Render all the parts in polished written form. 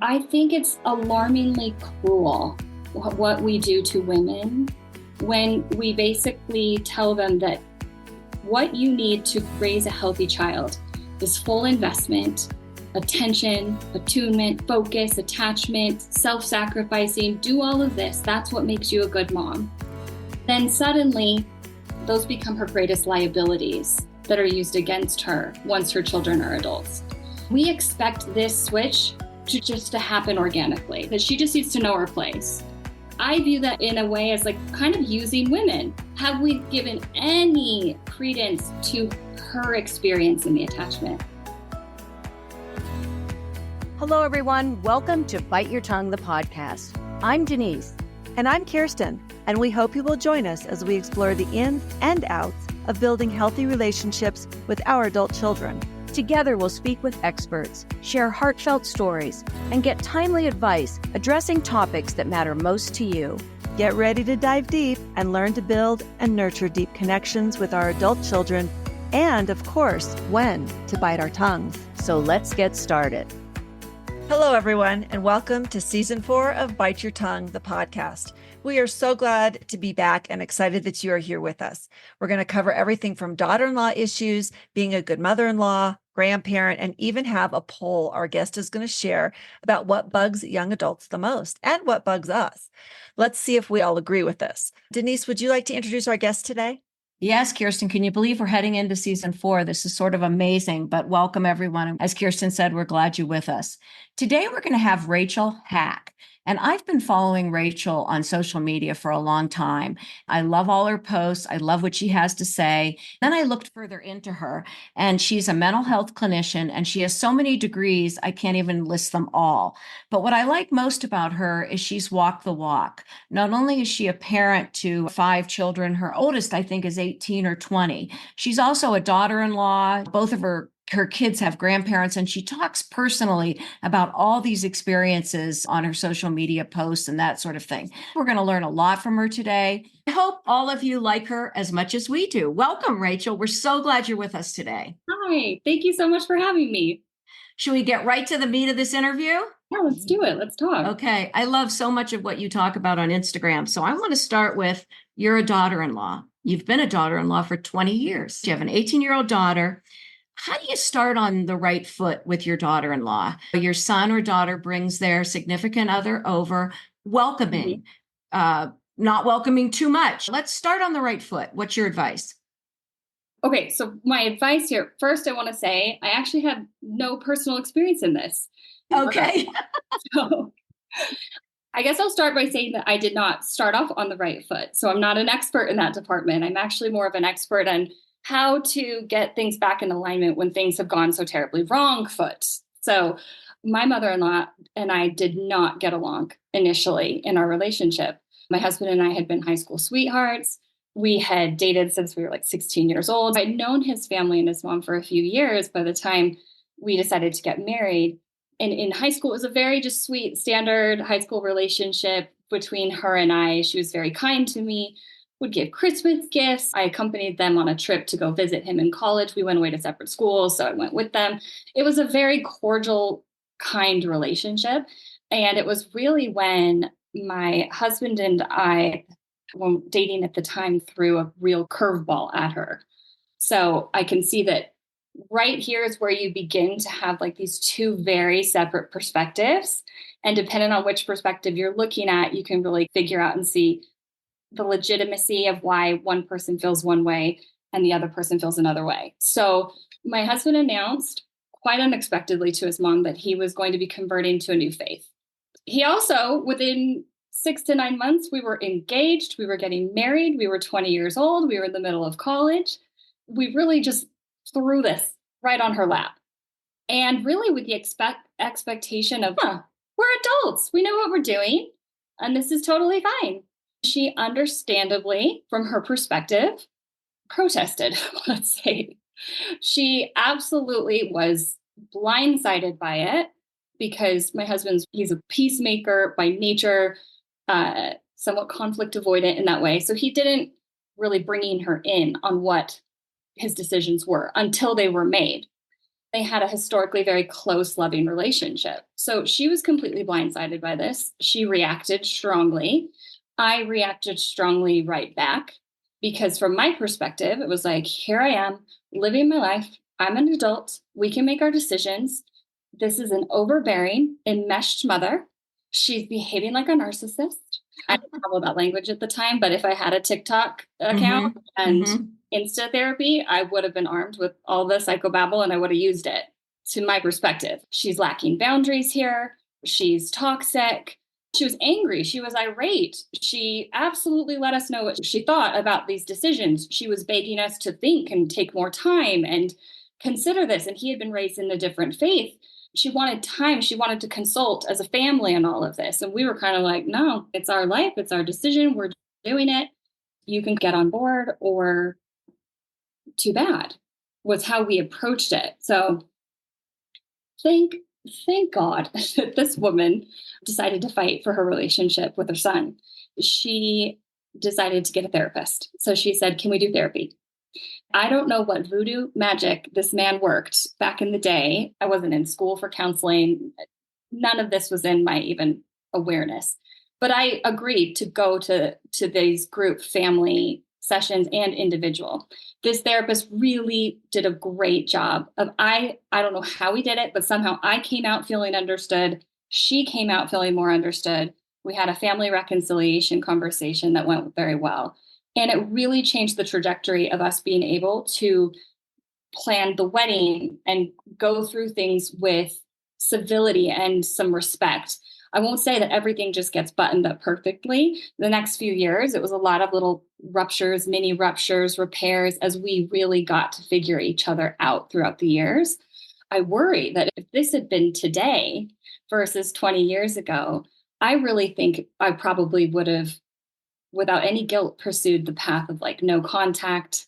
I think it's alarmingly cruel what we do to women when we basically tell them that what you need to raise a healthy child is full investment, attention, attunement, focus, attachment, self-sacrificing, do all of this. That's what makes you a good mom. Then suddenly, those become her greatest liabilities that are used against her once her children are adults. We expect this switch to happen organically, that she just needs to know her place. I view that in a way as like kind of using women. Have we given any credence to her experience in the attachment? Hello, everyone. Welcome to Bite Your Tongue, the podcast. I'm Denise. And I'm Kirsten. And we hope you will join us as we explore the ins and outs of building healthy relationships with our adult children. Together, we'll speak with experts, share heartfelt stories, and get timely advice addressing topics that matter most to you. Get ready to dive deep and learn to build and nurture deep connections with our adult children, and of course, when to bite our tongues. So let's get started. Hello, everyone, and welcome to Season 4 of Bite Your Tongue, the podcast. We are so glad to be back and excited that you are here with us. We're going to cover everything from daughter-in-law issues, being a good mother-in-law, grandparent, and even have a poll our guest is going to share about what bugs young adults the most and what bugs us. Let's see if we all agree with this. Denise, would you like to introduce our guest today? Yes, Kirsten, can you believe we're heading into season 4? This is sort of amazing, but welcome everyone. As Kirsten said, we're glad you're with us. Today, we're going to have Rachel Hack. And I've been following Rachel on social media for a long time. I love all her posts. I love what she has to say. Then I looked further into her, and she's a mental health clinician, and she has so many degrees, I can't even list them all. But what I like most about her is she's walked the walk. Not only is she a parent to 5 children, her oldest, I think, is 18 or 20. She's also a daughter-in-law. Both of her kids have grandparents, and she talks personally about all these experiences on her social media posts and that sort of thing. We're going to learn a lot from her today. I hope all of you like her as much as we do. Welcome, Rachel. We're so glad you're with us today. Hi, thank you so much for having me. Should we get right to the meat of this interview? Yeah, let's do it. Let's talk. Okay. I love so much of what you talk about on Instagram. So I want to start with, you're a daughter-in-law. You've been a daughter-in-law for 20 years. You have an 18-year-old daughter. How do you start on the right foot with your daughter-in-law? Your son or daughter brings their significant other over, welcoming, not welcoming too much. Let's start on the right foot. What's your advice? Okay, so my advice here, first I want to say I actually had no personal experience in this. Okay. So I guess I'll start by saying that I did not start off on the right foot. So I'm not an expert in that department. I'm actually more of an expert on how to get things back in alignment when things have gone so terribly wrong foot. So my mother-in-law and I did not get along initially in our relationship. My husband and I had been high school sweethearts. We had dated since we were like 16 years old. I'd known his family and his mom for a few years by the time we decided to get married. And in high school, it was a very just sweet, standard high school relationship between her and I. She was very kind to me, would give Christmas gifts. I accompanied them on a trip to go visit him in college. We went away to separate schools, so I went with them. It was a very cordial, kind relationship. And it was really when my husband and I were dating at the time threw a real curveball at her. So I can see that right here is where you begin to have like these two very separate perspectives. And depending on which perspective you're looking at, you can really figure out and see the legitimacy of why one person feels one way and the other person feels another way. So my husband announced quite unexpectedly to his mom that he was going to be converting to a new faith. He also, within 6 to 9 months, we were engaged, we were getting married, we were 20 years old, we were in the middle of college. We really just threw this right on her lap. And really with the expectation of, we're adults, we know what we're doing, and this is totally fine. She understandably, from her perspective, protested, let's say. She absolutely was blindsided by it because my he's a peacemaker by nature, somewhat conflict avoidant in that way. So he didn't really bringing her in on what his decisions were until they were made. They had a historically very close, loving relationship. So she was completely blindsided by this. She reacted strongly. I reacted strongly right back because, from my perspective, it was like, here I am living my life. I'm an adult. We can make our decisions. This is an overbearing, enmeshed mother. She's behaving like a narcissist. I didn't have all that language at the time, but if I had a TikTok account and Insta therapy, I would have been armed with all the psychobabble and I would have used it. To my perspective, she's lacking boundaries here. She's toxic. She was angry. She was irate. She absolutely let us know what she thought about these decisions. She was begging us to think and take more time and consider this. And he had been raised in a different faith. She wanted time. She wanted to consult as a family on all of this. And we were kind of like, no, it's our life. It's our decision. We're doing it. You can get on board, or too bad, was how we approached it. So thank God that this woman decided to fight for her relationship with her son. She decided to get a therapist. So she said, can we do therapy? I don't know what voodoo magic this man worked back in the day. I wasn't in school for counseling. None of this was in my even awareness. But I agreed to go to these group family sessions and individual. This therapist really did a great job of, I don't know how he did it, but somehow I came out feeling understood. She came out feeling more understood. We had a family reconciliation conversation that went very well. And it really changed the trajectory of us being able to plan the wedding and go through things with civility and some respect. I won't say that everything just gets buttoned up perfectly. The next few years, it was a lot of little ruptures, mini ruptures, repairs, as we really got to figure each other out throughout the years. I worry that if this had been today versus 20 years ago, I really think I probably would have, without any guilt, pursued the path of like, no contact.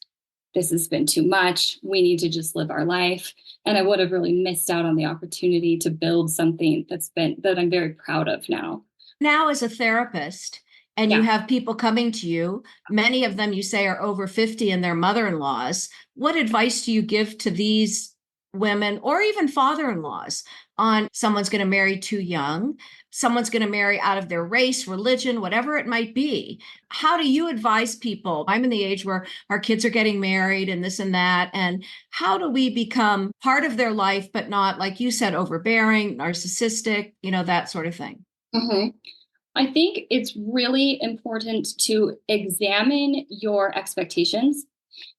This has been too much. We need to just live our life. And I would have really missed out on the opportunity to build something that I'm very proud of now. Now, as a therapist, and you have people coming to you, many of them you say are over 50 and their mother-in-laws, what advice do you give to these women or even father-in-laws on someone's going to marry too young, someone's going to marry out of their race, religion, whatever it might be? How do you advise people? I'm in the age where our kids are getting married and this and that. And how do we become part of their life, but not, like you said, overbearing, narcissistic, that sort of thing? Mm-hmm. I think it's really important to examine your expectations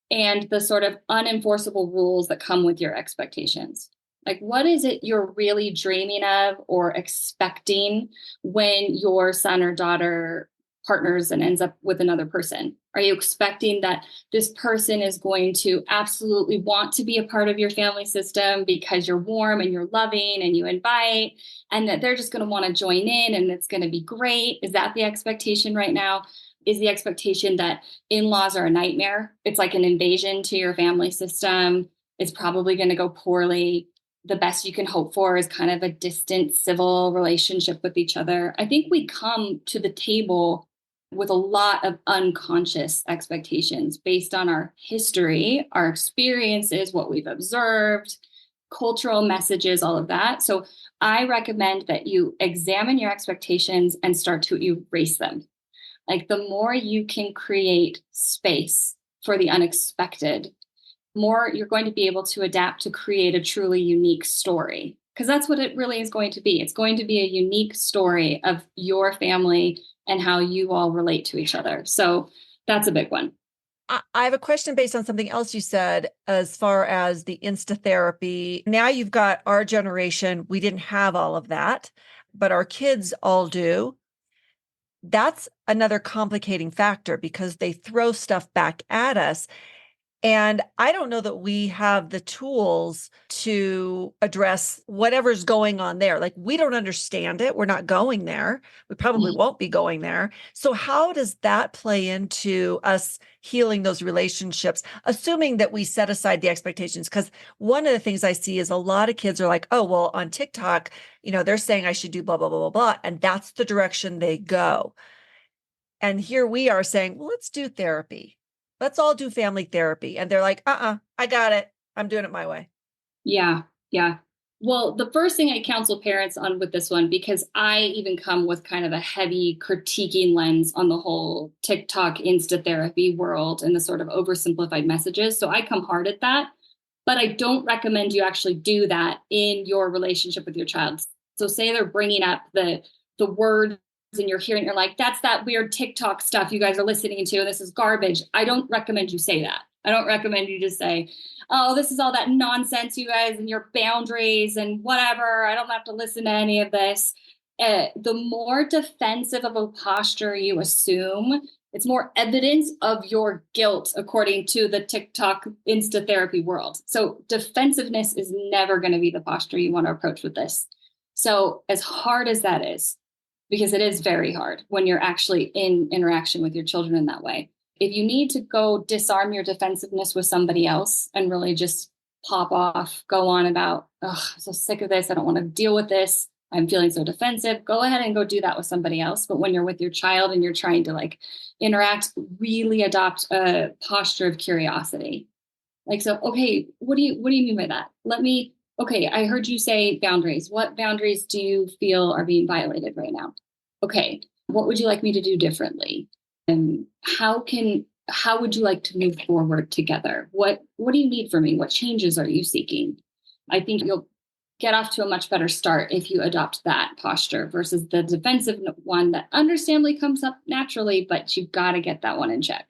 and the sort of unenforceable rules that come with your expectations. Like, what is it you're really dreaming of or expecting when your son or daughter partners and ends up with another person? Are you expecting that this person is going to absolutely want to be a part of your family system because you're warm and you're loving and you invite, and that they're just going to want to join in and it's going to be great? Is that the expectation right now? Is the expectation that in-laws are a nightmare? It's like an invasion to your family system. It's probably going to go poorly. The best you can hope for is kind of a distant civil relationship with each other. I think we come to the table with a lot of unconscious expectations based on our history, our experiences, what we've observed, cultural messages, all of that. So I recommend that you examine your expectations and start to erase them. Like, the more you can create space for the unexpected, more you're going to be able to adapt to create a truly unique story. Because that's what it really is going to be. It's going to be a unique story of your family and how you all relate to each other. So that's a big one. I have a question based on something else you said as far as the Insta therapy. Now you've got our generation. We didn't have all of that, but our kids all do. That's another complicating factor because they throw stuff back at us. And I don't know that we have the tools to address whatever's going on there. Like, we don't understand it. We're not going there. We probably won't be going there. So how does that play into us healing those relationships, assuming that we set aside the expectations? Because one of the things I see is a lot of kids are like, oh, well, on TikTok, they're saying I should do blah, blah, blah, blah, blah. And that's the direction they go. And here we are saying, well, let's do therapy. Let's all do family therapy. And they're like, I got it. I'm doing it my way. Yeah. Yeah. Well, the first thing I counsel parents on with this one, because I even come with kind of a heavy critiquing lens on the whole TikTok Insta therapy world and the sort of oversimplified messages. So I come hard at that, but I don't recommend you actually do that in your relationship with your child. So say they're bringing up the words and you're hearing, you're like, that's that weird TikTok stuff you guys are listening to. This is garbage. I don't recommend you say that. I don't recommend you just say, oh, this is all that nonsense, you guys, and your boundaries and whatever. I don't have to listen to any of this. The more defensive of a posture you assume, it's more evidence of your guilt, according to the TikTok Insta therapy world. So defensiveness is never going to be the posture you want to approach with this. So as hard as that is, because it is very hard when you're actually in interaction with your children in that way, if you need to go disarm your defensiveness with somebody else and really just pop off, go on about, oh, I'm so sick of this. I don't want to deal with this. I'm feeling so defensive. Go ahead and go do that with somebody else. But when you're with your child and you're trying to like interact, really adopt a posture of curiosity. Like, so, okay, what do you mean by that? Okay, I heard you say boundaries. What boundaries do you feel are being violated right now? Okay, what would you like me to do differently? And how would you like to move forward together? What do you need from me? What changes are you seeking? I think you'll get off to a much better start if you adopt that posture versus the defensive one that understandably comes up naturally, but you've got to get that one in check.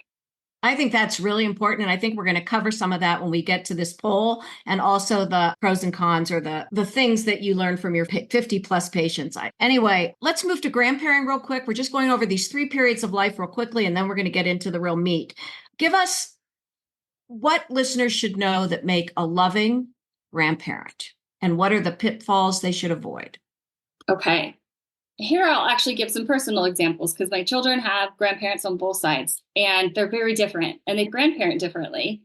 I think that's really important. And I think we're going to cover some of that when we get to this poll, and also the pros and cons, or the things that you learn from your 50 plus patients. Anyway, let's move to grandparenting real quick. We're just going over these 3 periods of life real quickly, and then we're going to get into the real meat. Give us what listeners should know that make a loving grandparent, and what are the pitfalls they should avoid. Okay. Here, I'll actually give some personal examples because my children have grandparents on both sides and they're very different and they grandparent differently.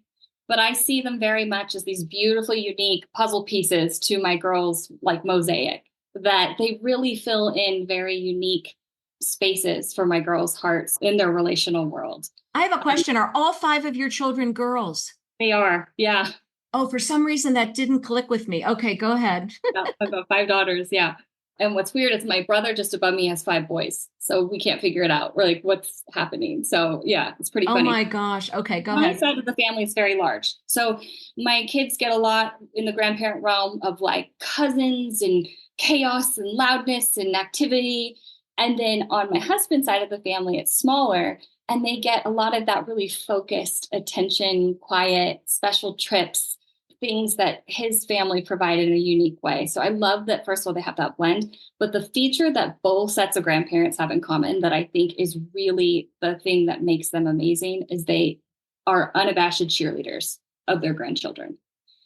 But I see them very much as these beautifully unique puzzle pieces to my girls' like mosaic, that they really fill in very unique spaces for my girls' hearts in their relational world. I have a question. Are all 5 of your children girls? They are. Yeah. Oh, for some reason that didn't click with me. Okay, go ahead. Yeah, I've got 5 daughters. Yeah. And what's weird is my brother just above me has 5 boys. So we can't figure it out. We're like, what's happening? So yeah, it's pretty funny. Oh my gosh. Okay, go ahead. My side of the family is very large. So my kids get a lot in the grandparent realm of like cousins and chaos and loudness and activity. And then on my husband's side of the family, it's smaller. And they get a lot of that really focused attention, quiet, special trips, things that his family provided in a unique way. So I love that, first of all, they have that blend. But the feature that both sets of grandparents have in common that I think is really the thing that makes them amazing is they are unabashed cheerleaders of their grandchildren.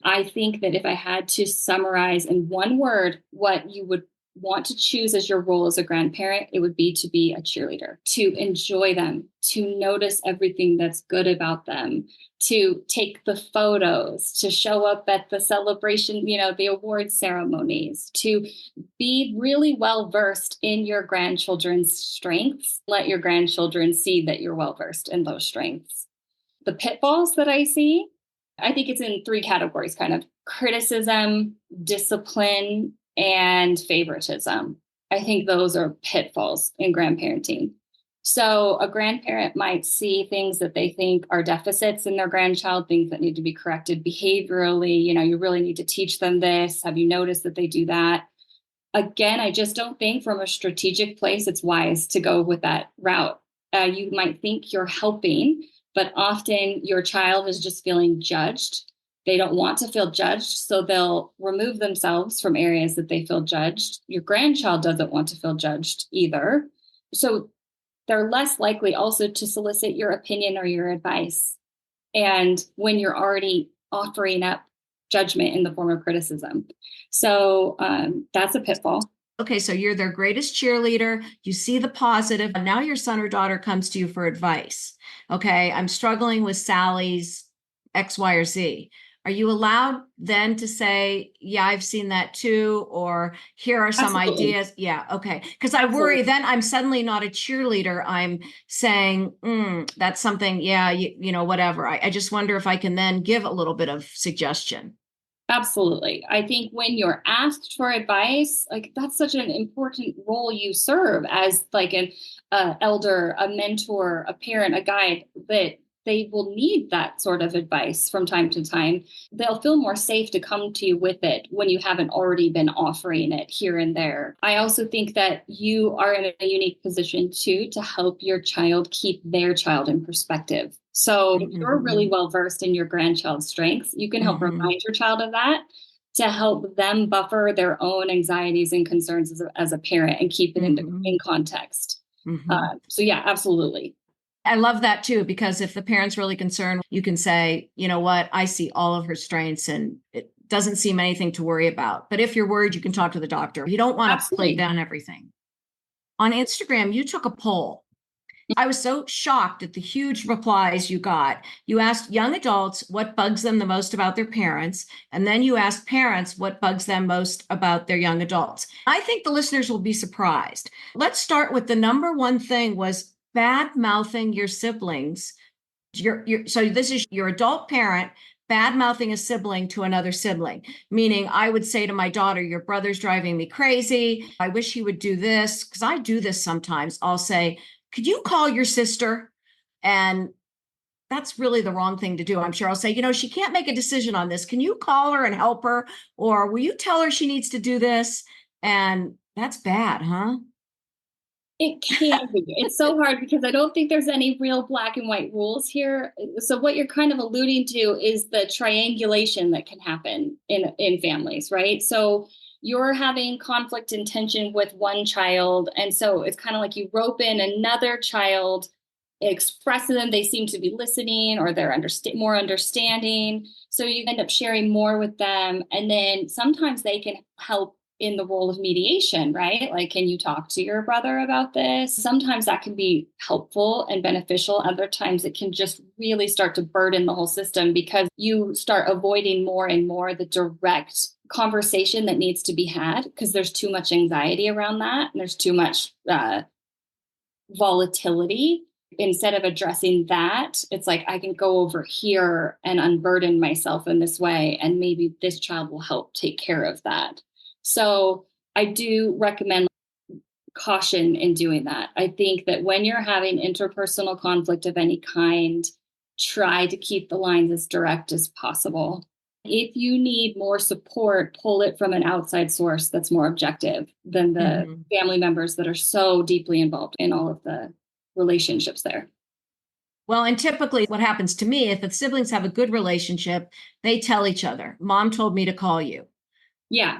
I think that if I had to summarize in one word what you would want to choose as your role as a grandparent, it would be to be a cheerleader, to enjoy them, to notice everything that's good about them, to take the photos, to show up at the celebration, the award ceremonies, to be really well versed in your grandchildren's strengths. Let your grandchildren see that you're well versed in those strengths. The pitfalls that I see, I think it's in 3 categories, kind of criticism, discipline, and favoritism. I think those are pitfalls in grandparenting. So a grandparent might see things that they think are deficits in their grandchild, things that need to be corrected behaviorally. You really need to teach them this. Have you noticed that they do that? Again, I just don't think from a strategic place it's wise to go with that route. You might think you're helping, but often your child is just feeling judged. They don't want to feel judged, so they'll remove themselves from areas that they feel judged. Your grandchild doesn't want to feel judged either. So they're less likely also to solicit your opinion or your advice. And when you're already offering up judgment in the form of criticism. So that's a pitfall. Okay, so you're their greatest cheerleader. You see the positive. And now your son or daughter comes to you for advice. Okay, I'm struggling with Sally's X, Y, or Z. Are you allowed then to say, yeah, I've seen that too, or here are some Absolutely. ideas? Yeah, okay. Because I worry then I'm suddenly not a cheerleader. I'm saying, that's something, yeah, whatever. I just wonder if I can then give a little bit of suggestion. Absolutely. I think when you're asked for advice, like that's such an important role you serve as like an elder, a mentor, a parent, a guide, that they will need that sort of advice from time to time. They'll feel more safe to come to you with it when you haven't already been offering it here and there. I also think that you are in a unique position too to help your child keep their child in perspective. So if you're really well versed in your grandchild's strengths, you can help remind your child of that to help them buffer their own anxieties and concerns as a parent and keep it in context. So yeah, absolutely. I love that too, because if the parent's really concerned, you can say, you know what, I see all of her strengths and it doesn't seem anything to worry about. But if you're worried, you can talk to the doctor. You don't want to play down everything. On Instagram, you took a poll. I was so shocked at the huge replies you got. You asked young adults what bugs them the most about their parents, and then you asked parents what bugs them most about their young adults. I think the listeners will be surprised. Let's start with the number one thing was bad mouthing your siblings. So this is your adult parent bad mouthing a sibling to another sibling, meaning I would say to my daughter, your brother's driving me crazy. I wish he would do this, because I do this sometimes. I'll say, could you call your sister? And that's really the wrong thing to do. I'm sure I'll say, she can't make a decision on this. Can you call her and help her? Or will you tell her she needs to do this? And that's bad, huh? It can be. It's so hard because I don't think there's any real black and white rules here. So what you're kind of alluding to is the triangulation that can happen in families, right? So you're having conflict and tension with one child. And so it's kind of like you rope in another child, express to them they seem to be listening or they're more understanding. So you end up sharing more with them. And then sometimes they can help in the role of mediation, right? Like, can you talk to your brother about this? Sometimes that can be helpful and beneficial. Other times it can just really start to burden the whole system because you start avoiding more and more the direct conversation that needs to be had because there's too much anxiety around that. And there's too much volatility. Instead of addressing that, it's like I can go over here and unburden myself in this way. And maybe this child will help take care of that. So I do recommend caution in doing that. I think that when you're having interpersonal conflict of any kind, try to keep the lines as direct as possible. If you need more support, pull it from an outside source that's more objective than the family members that are so deeply involved in all of the relationships there. Well, and typically what happens to me, if the siblings have a good relationship, they tell each other, Mom told me to call you. Yeah.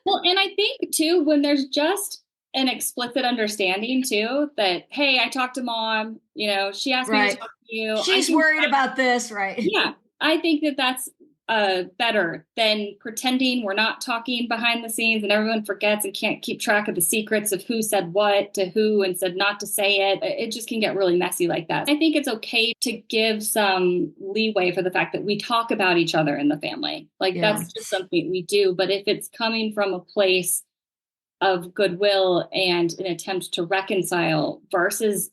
Well, and I think too, when there's just an explicit understanding too, that, hey, I talked to Mom, she asked me to talk to you. She's worried about this, right? Yeah. I think that that's better than pretending we're not talking behind the scenes and everyone forgets and can't keep track of the secrets of who said what to who and said not to say it. It just can get really messy like that. I think it's okay to give some leeway for the fact that we talk about each other in the family. That's just something we do. But if it's coming from a place of goodwill and an attempt to reconcile versus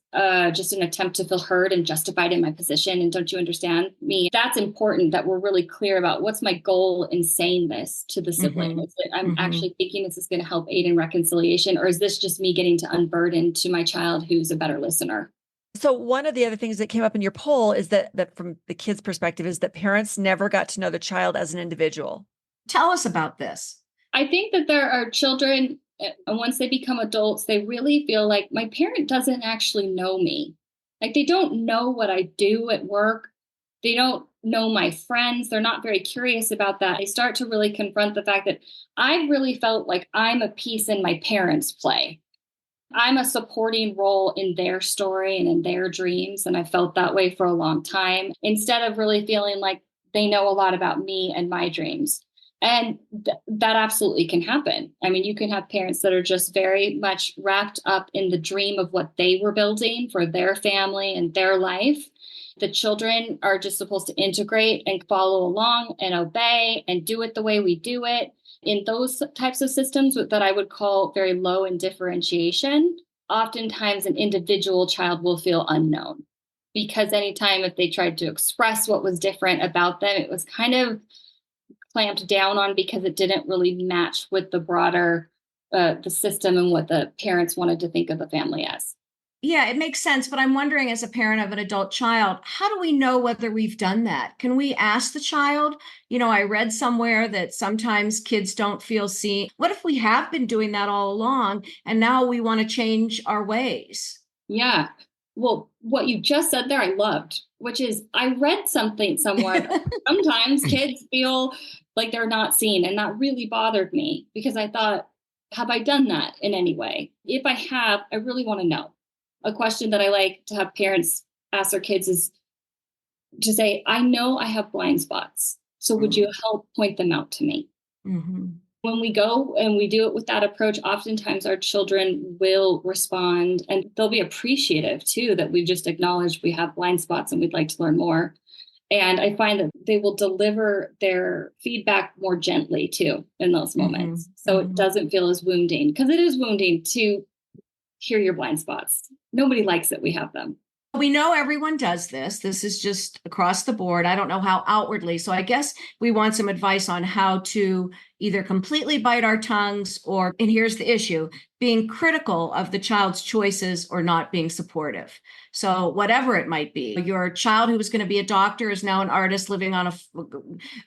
just an attempt to feel heard and justified in my position. And don't you understand me? That's important that we're really clear about what's my goal in saying this to the sibling. Is it I'm actually thinking this is going to help aid in reconciliation, or is this just me getting to unburden to my child who's a better listener? So one of the other things that came up in your poll is that from the kid's perspective is that parents never got to know the child as an individual. Tell us about this. I think that there are children, and once they become adults, they really feel like my parent doesn't actually know me. Like they don't know what I do at work. They don't know my friends. They're not very curious about that. They start to really confront the fact that I really felt like I'm a piece in my parents' play. I'm a supporting role in their story and in their dreams. And I felt that way for a long time, instead of really feeling like they know a lot about me and my dreams. And that absolutely can happen. I mean, you can have parents that are just very much wrapped up in the dream of what they were building for their family and their life. The children are just supposed to integrate and follow along and obey and do it the way we do it. In those types of systems that I would call very low in differentiation, oftentimes an individual child will feel unknown, because anytime if they tried to express what was different about them, it was kind of clamped down on because it didn't really match with the broader, the system and what the parents wanted to think of the family as. Yeah, it makes sense. But I'm wondering, as a parent of an adult child, how do we know whether we've done that? Can we ask the child? I read somewhere that sometimes kids don't feel seen. What if we have been doing that all along and now we want to change our ways? Yeah. Well, what you just said there, I loved, which is I read something somewhere that sometimes kids feel like they're not seen. And that really bothered me because I thought, have I done that in any way? If I have, I really want to know. A question that I like to have parents ask their kids is to say, I know I have blind spots. So would you help point them out to me? Mm-hmm. When we go and we do it with that approach, oftentimes our children will respond and they'll be appreciative too, that we've just acknowledged we have blind spots and we'd like to learn more. And I find that they will deliver their feedback more gently too in those moments. Mm-hmm. So Mm-hmm. it doesn't feel as wounding, because it is wounding to hear your blind spots. Nobody likes that we have them. We know everyone does this. This is just across the board. I don't know how outwardly. So I guess we want some advice on how to either completely bite our tongues or, and here's the issue, being critical of the child's choices or not being supportive. So whatever it might be, your child who was going to be a doctor is now an artist living on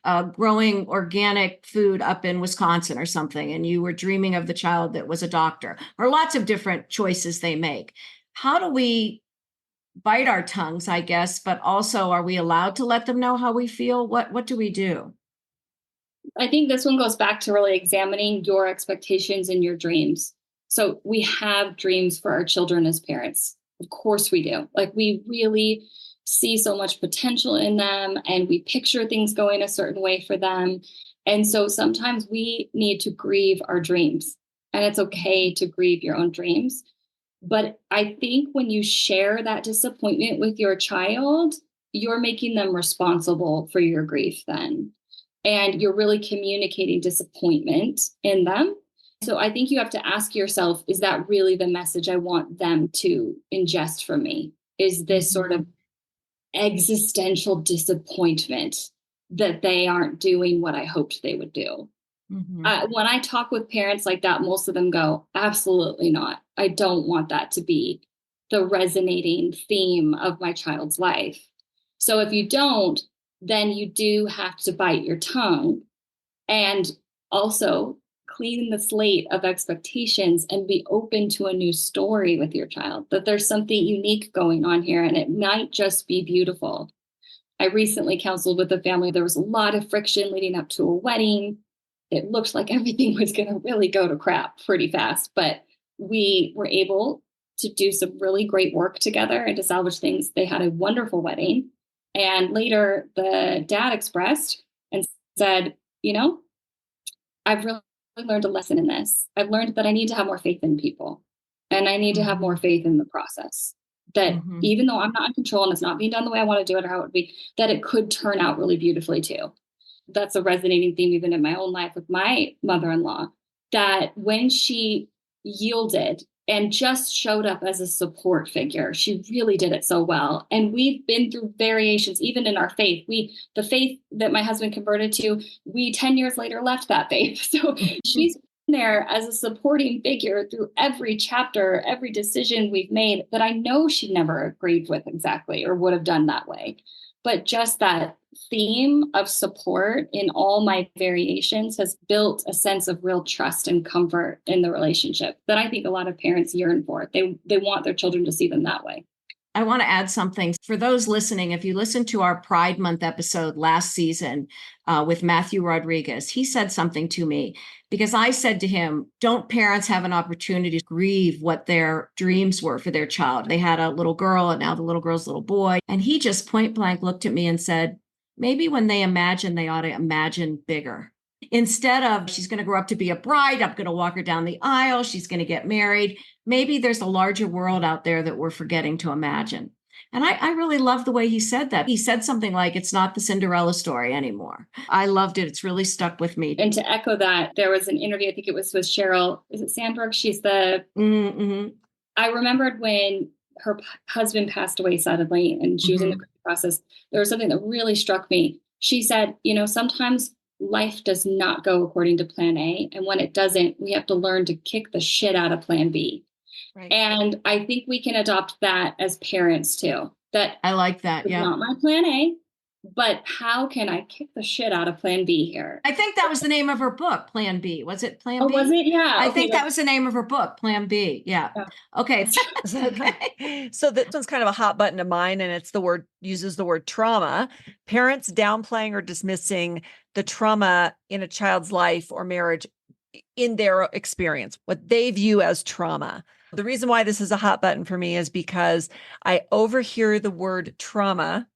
a growing organic food up in Wisconsin or something, and you were dreaming of the child that was a doctor, or lots of different choices they make. How do we bite our tongues, I guess, but also, are we allowed to let them know how we feel? What do we do? I think this one goes back to really examining your expectations and your dreams. So we have dreams for our children as parents. Of course we do. Like, we really see so much potential in them and we picture things going a certain way for them. And so sometimes we need to grieve our dreams, and it's okay to grieve your own dreams. But I think when you share that disappointment with your child, you're making them responsible for your grief then. And you're really communicating disappointment in them. So I think you have to ask yourself, is that really the message I want them to ingest from me? Is this sort of existential disappointment that they aren't doing what I hoped they would do? Mm-hmm. When I talk with parents like that, most of them go, absolutely not. I don't want that to be the resonating theme of my child's life. So if you don't, then you do have to bite your tongue and also clean the slate of expectations and be open to a new story with your child, that there's something unique going on here and it might just be beautiful. I recently counseled with a family. There was a lot of friction leading up to a wedding. It looked like everything was going to really go to crap pretty fast, but we were able to do some really great work together and to salvage things. They had a wonderful wedding. And later the dad expressed and said, I've really learned a lesson in this. I've learned that I need to have more faith in people, and I need to have more faith in the process. That even though I'm not in control and it's not being done the way I want to do it or how it would be, that it could turn out really beautifully too. That's a resonating theme even in my own life with my mother-in-law, that when she yielded and just showed up as a support figure, she really did it so well. And we've been through variations, even in our faith. The faith that my husband converted to, we 10 years later left that faith. So she's been there as a supporting figure through every chapter, every decision we've made that I know she never agreed with exactly or would have done that way. But just that theme of support in all my variations has built a sense of real trust and comfort in the relationship that I think a lot of parents yearn for. They want their children to see them that way. I want to add something for those listening. If you listened to our Pride Month episode last season with Matthew Rodriguez, he said something to me because I said to him, don't parents have an opportunity to grieve what their dreams were for their child? They had a little girl and now the little girl's little boy. And he just point blank looked at me and said, maybe when they imagine, they ought to imagine bigger. Instead of she's going to grow up to be a bride, I'm going to walk her down the aisle, she's going to get married. Maybe there's a larger world out there that we're forgetting to imagine. And I really love the way he said that. He said something like, it's not the Cinderella story anymore. I loved it. It's really stuck with me. And to echo that, there was an interview, I think it was with Cheryl, is it Sandberg? She's the, I remembered when her husband passed away suddenly and she was in the process, there was something that really struck me. She said, sometimes life does not go according to plan A. And when it doesn't, we have to learn to kick the shit out of plan B. Right. And I think we can adopt that as parents too. That I like that. it's Yeah. not my plan A, but how can I kick the shit out of plan B here? I think that was the name of her book, Plan B. Was it Plan Oh, B? was it? Yeah. I Okay, think that was the name of her book, Plan B. Yeah. Yeah. Okay. Okay. So this one's kind of a hot button of mine, and it's uses the word trauma. Parents downplaying or dismissing the trauma in a child's life or marriage in their experience, what they view as trauma. The reason why this is a hot button for me is because I overhear the word trauma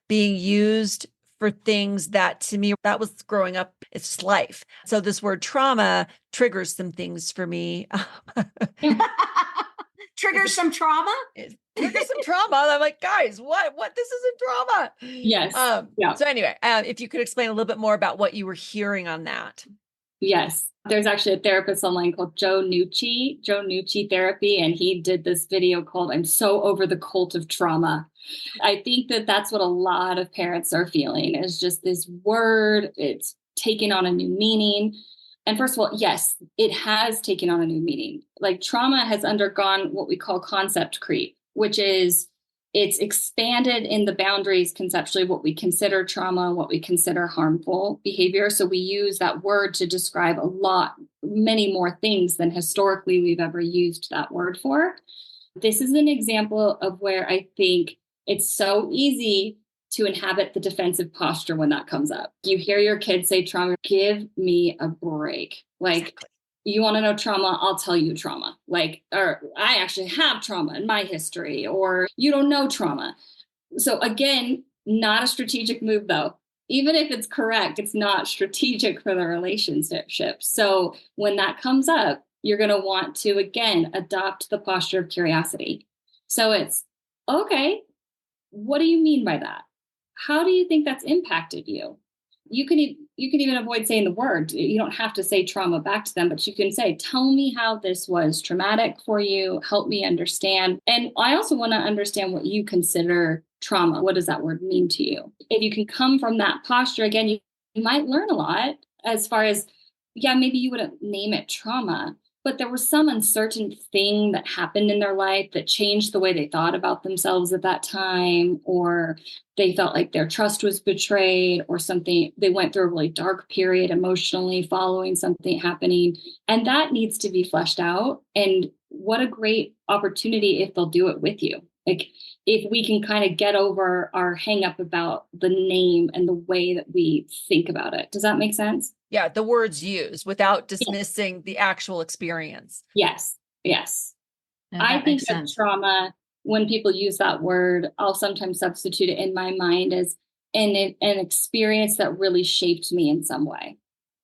being used for things that, to me, that was growing up, it's life. So this word trauma triggers some things for me. Triggers some trauma? It triggers some trauma. I'm like, guys, what? This isn't trauma. Yes. Yeah. So anyway, if you could explain a little bit more about what you were hearing on that. Yes. There's actually a therapist online called Joe Nucci Therapy. And he did this video called I'm So Over the Cult of Trauma. I think that that's what a lot of parents are feeling is just this word. It's taken on a new meaning. And first of all, yes, it has taken on a new meaning. Like trauma has undergone what we call concept creep, which is it's expanded in the boundaries conceptually, what we consider trauma, what we consider harmful behavior. So we use that word to describe many more things than historically we've ever used that word for. This is an example of where I think it's so easy to inhabit the defensive posture when that comes up. You hear your kids say trauma, give me a break. Like, exactly. You want to know trauma? I'll tell you trauma. Like, or I actually have trauma in my history, or you don't know trauma. So again, not a strategic move though. Even if it's correct, it's not strategic for the relationship. So when that comes up, you're going to want to, again, adopt the posture of curiosity. So it's, okay, what do you mean by that? How do you think that's impacted you? You can even avoid saying the word. You don't have to say trauma back to them, but you can say, tell me how this was traumatic for you. Help me understand. And I also want to understand what you consider trauma. What does that word mean to you? If you can come from that posture, again, you might learn a lot as far as, yeah, maybe you wouldn't name it trauma, but there was some uncertain thing that happened in their life that changed the way they thought about themselves at that time, or they felt like their trust was betrayed or something. They went through a really dark period emotionally following something happening. And that needs to be fleshed out. And what a great opportunity if they'll do it with you. Like if we can kind of get over our hang up about the name and the way that we think about it. Does that make sense? Yeah, the words used without dismissing the actual experience. Yes. Yeah, I think of trauma, when people use that word, I'll sometimes substitute it in my mind as an experience that really shaped me in some way.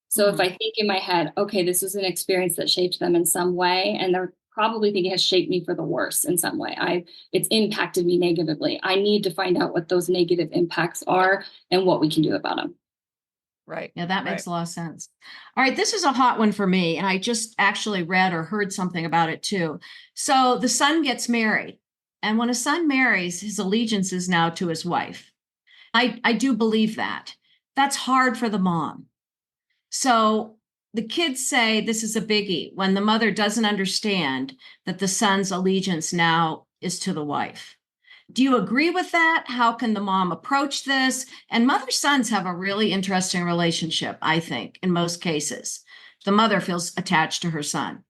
So if I think in my head, okay, this was an experience that shaped them in some way, and they're probably thinking it has shaped me for the worse in some way. It's impacted me negatively. I need to find out what those negative impacts are and what we can do about them. Right. Yeah, that makes a lot of sense. All right, this is a hot one for me, and I just actually read or heard something about it too. So the son gets married, and when a son marries, his allegiance is now to his wife. I do believe that. That's hard for the mom. So the kids say this is a biggie when the mother doesn't understand that the son's allegiance now is to the wife. Do you agree with that? How can the mom approach this? And mother-sons have a really interesting relationship, I think, in most cases. The mother feels attached to her son.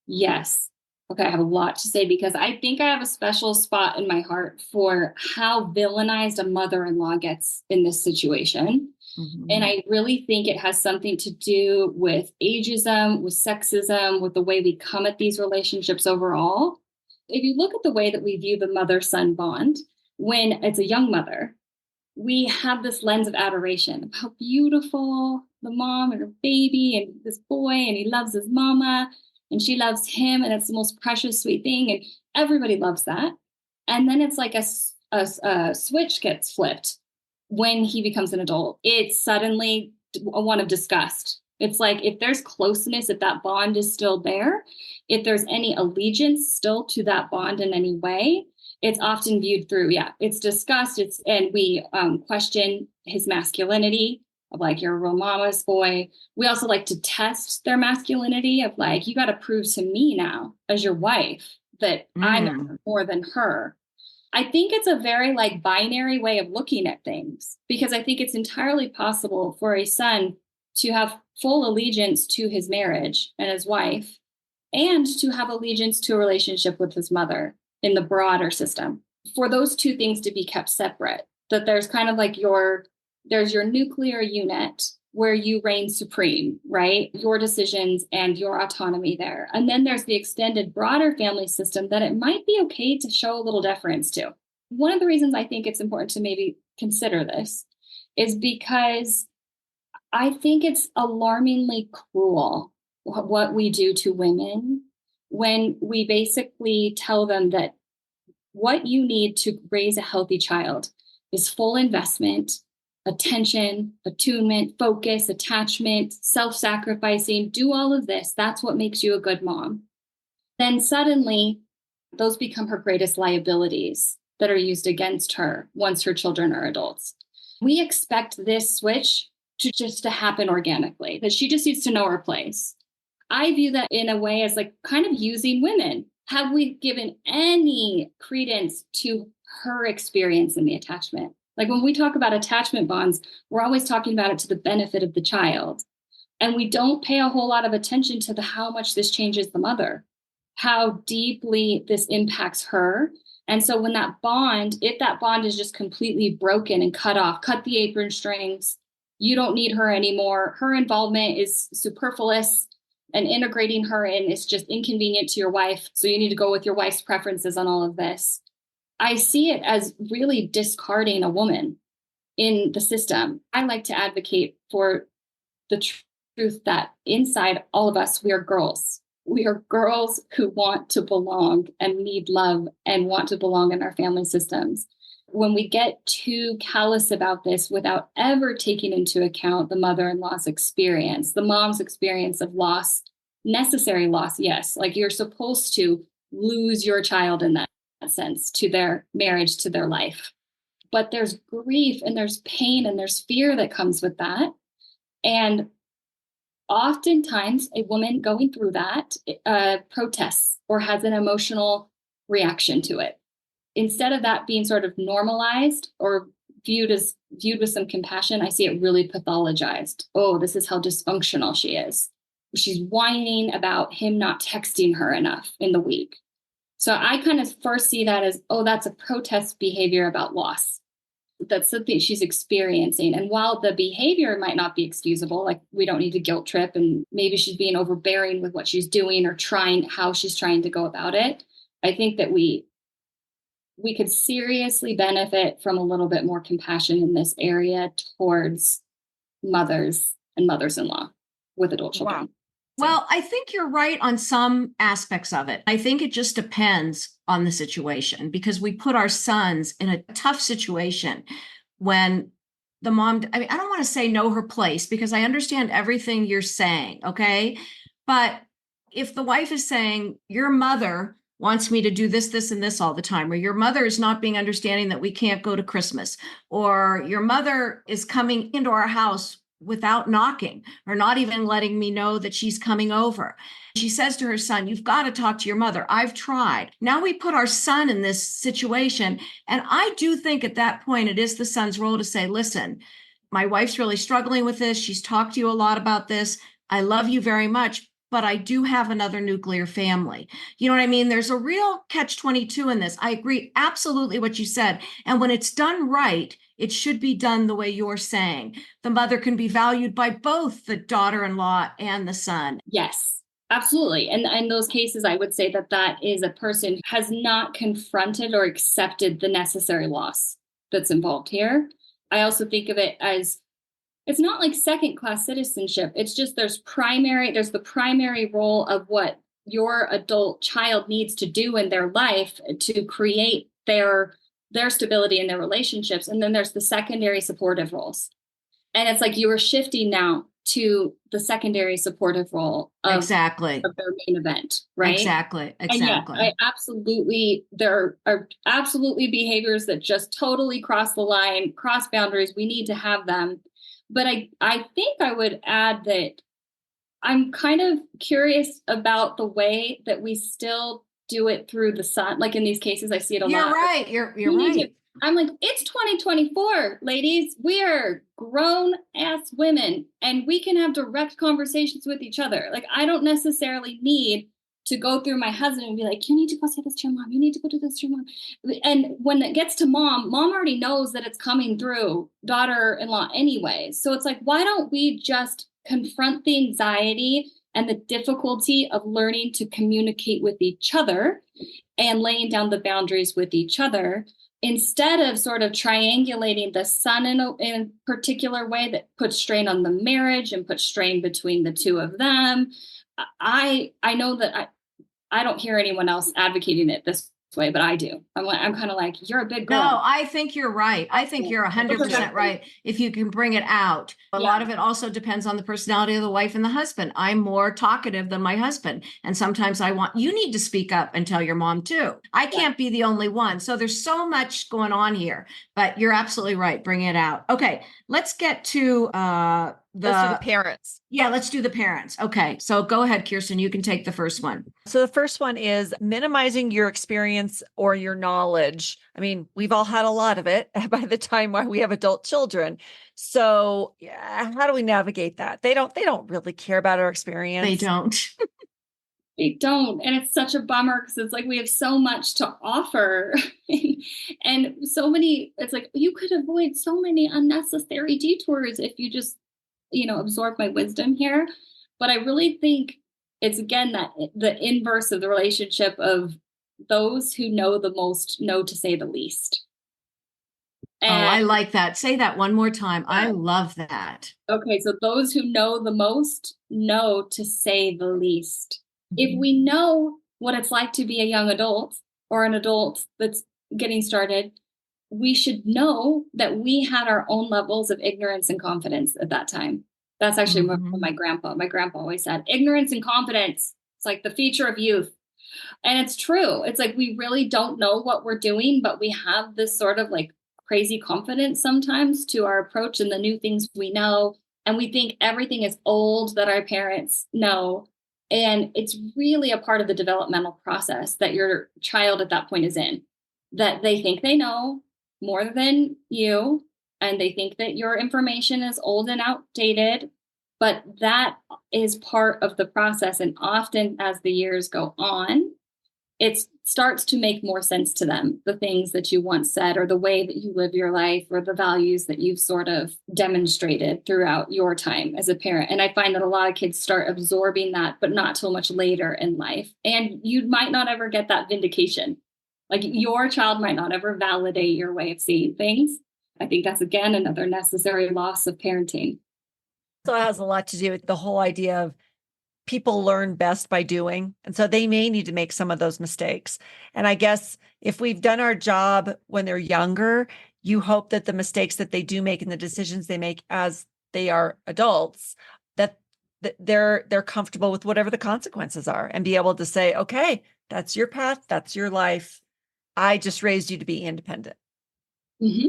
Yes. Okay, I have a lot to say because I think I have a special spot in my heart for how villainized a mother-in-law gets in this situation. Mm-hmm. And I really think it has something to do with ageism, with sexism, with the way we come at these relationships overall. If you look at the way that we view the mother-son bond, when it's a young mother, we have this lens of adoration of how beautiful the mom and her baby and this boy, and he loves his mama and she loves him, and it's the most precious, sweet thing. And everybody loves that. And then it's like a switch gets flipped when he becomes an adult. It's suddenly a one of disgust. It's like if there's closeness, if that bond is still there, if there's any allegiance still to that bond in any way, it's often viewed through, it's disgust. And we question his masculinity. of like, you're a real mama's boy. We also like to test their masculinity of like, you got to prove to me now as your wife that I'm more than her. I think it's a very like binary way of looking at things, because I think it's entirely possible for a son to have full allegiance to his marriage and his wife, and to have allegiance to a relationship with his mother in the broader system. For those two things to be kept separate, that there's kind of like there's your nuclear unit where you reign supreme, right? Your decisions and your autonomy there. And then there's the extended broader family system that it might be okay to show a little deference to. One of the reasons I think it's important to maybe consider this is because I think it's alarmingly cruel what we do to women when we basically tell them that what you need to raise a healthy child is full investment, attention, attunement, focus, attachment, self-sacrificing, do all of this. That's what makes you a good mom. Then suddenly those become her greatest liabilities that are used against her once her children are adults. We expect this switch to happen organically, that she just needs to know her place. I view that in a way as like kind of using women. Have we given any credence to her experience in the attachment? Like when we talk about attachment bonds, we're always talking about it to the benefit of the child. And we don't pay a whole lot of attention to how much this changes the mother, how deeply this impacts her. And so when if that bond is just completely broken and cut off, cut the apron strings, you don't need her anymore. Her involvement is superfluous, and integrating her in is just inconvenient to your wife. So you need to go with your wife's preferences on all of this. I see it as really discarding a woman in the system. I like to advocate for the truth that inside all of us, we are girls. We are girls who want to belong and need love and want to belong in our family systems. When we get too callous about this without ever taking into account the mother-in-law's experience, the mom's experience of loss, necessary loss, yes, like you're supposed to lose your child in that sense to their marriage, to their life. But there's grief and there's pain and there's fear that comes with that. And oftentimes a woman going through that protests or has an emotional reaction to it. Instead of that being sort of normalized or viewed with some compassion, I see it really pathologized. Oh, this is how dysfunctional she is. She's whining about him not texting her enough in the week. So I kind of first see that as, oh, that's a protest behavior about loss. That's something she's experiencing. And while the behavior might not be excusable, like we don't need to guilt trip, and maybe she's being overbearing with what she's doing or how she's trying to go about it, I think that we could seriously benefit from a little bit more compassion in this area towards mothers and mothers-in-law with adult children. Wow. Well, I think you're right on some aspects of it. I think it just depends on the situation, because we put our sons in a tough situation when the mom, I mean, I don't want to say know her place, because I understand everything you're saying, okay? But if the wife is saying, your mother wants me to do this, this, and this all the time, or your mother is not being understanding that we can't go to Christmas, or your mother is coming into our house without knocking or not even letting me know that she's coming over. She says to her son, you've got to talk to your mother. I've tried. Now we put our son in this situation. And I do think at that point, it is the son's role to say, listen, my wife's really struggling with this. She's talked to you a lot about this. I love you very much, but I do have another nuclear family. You know what I mean? There's a real catch-22 in this. I agree absolutely what you said. And when it's done right, it should be done the way you're saying. The mother can be valued by both the daughter-in-law and the son. Yes, absolutely. And in those cases, I would say that is a person who has not confronted or accepted the necessary loss that's involved here. I also think of it as, it's not like second-class citizenship. It's just there's the primary role of what your adult child needs to do in their life to create their stability in their relationships. And then there's the secondary supportive roles. And it's like you are shifting now to the secondary supportive role of their main event, right? Exactly. And yeah, there are absolutely behaviors that just totally cross the line, cross boundaries. We need to have them. But I think I would add that I'm kind of curious about the way that we still do it through the son. Like in these cases, I see it a You're lot. right. You're We need right. to- I'm like, it's 2024, ladies. We are grown ass women and we can have direct conversations with each other. Like, I don't necessarily need to go through my husband and be like, you need to go say this to your mom. You need to go do this to your mom. And when it gets to mom already knows that it's coming through daughter-in-law anyway. So it's like, why don't we just confront the anxiety and the difficulty of learning to communicate with each other and laying down the boundaries with each other, instead of sort of triangulating the son in a particular way that puts strain on the marriage and puts strain between the two of them. I know that I don't hear anyone else advocating it this way, but I do. I'm kind of like, you're a big girl. No, I think you're right. I think you're 100% right. If you can bring it out, a lot of it also depends on the personality of the wife and the husband. I'm more talkative than my husband. And sometimes you need to speak up and tell your mom too. I can't be the only one. So there's so much going on here, but you're absolutely right. Bring it out. Okay. Let's get to, let's do the parents. Yeah, let's do the parents. Okay. So go ahead, Kirsten. You can take the first one. So the first one is minimizing your experience or your knowledge. I mean, we've all had a lot of it by the time we have adult children. So yeah, how do we navigate that? They don't really care about our experience. They don't. They don't. And it's such a bummer because it's like we have so much to offer and so many, it's like you could avoid so many unnecessary detours if you just, absorb my wisdom here. But I really think it's, again, that the inverse of the relationship of those who know the most know to say the least. And I like that. Say that one more time. I love that. Okay. So those who know the most know to say the least. If we know what it's like to be a young adult or an adult that's getting started, we should know that we had our own levels of ignorance and confidence at that time. That's actually what my grandpa always said, ignorance and confidence. It's like the feature of youth. And it's true. It's like, we really don't know what we're doing, but we have this sort of like crazy confidence sometimes to our approach and the new things we know. And we think everything is old that our parents know. And it's really a part of the developmental process that your child at that point is in, that they think they know more than you, and they think that your information is old and outdated, but that is part of the process. And often as the years go on, it starts to make more sense to them, the things that you once said, or the way that you live your life, or the values that you've sort of demonstrated throughout your time as a parent. And I find that a lot of kids start absorbing that, but not till much later in life. And you might not ever get that vindication. Like, your child might not ever validate your way of seeing things. I think that's, again, another necessary loss of parenting. So it has a lot to do with the whole idea of people learn best by doing. And so they may need to make some of those mistakes. And I guess if we've done our job when they're younger, you hope that the mistakes that they do make and the decisions they make as they are adults, that they're comfortable with whatever the consequences are, and be able to say, okay, that's your path. That's your life. I just raised you to be independent. Mm-hmm.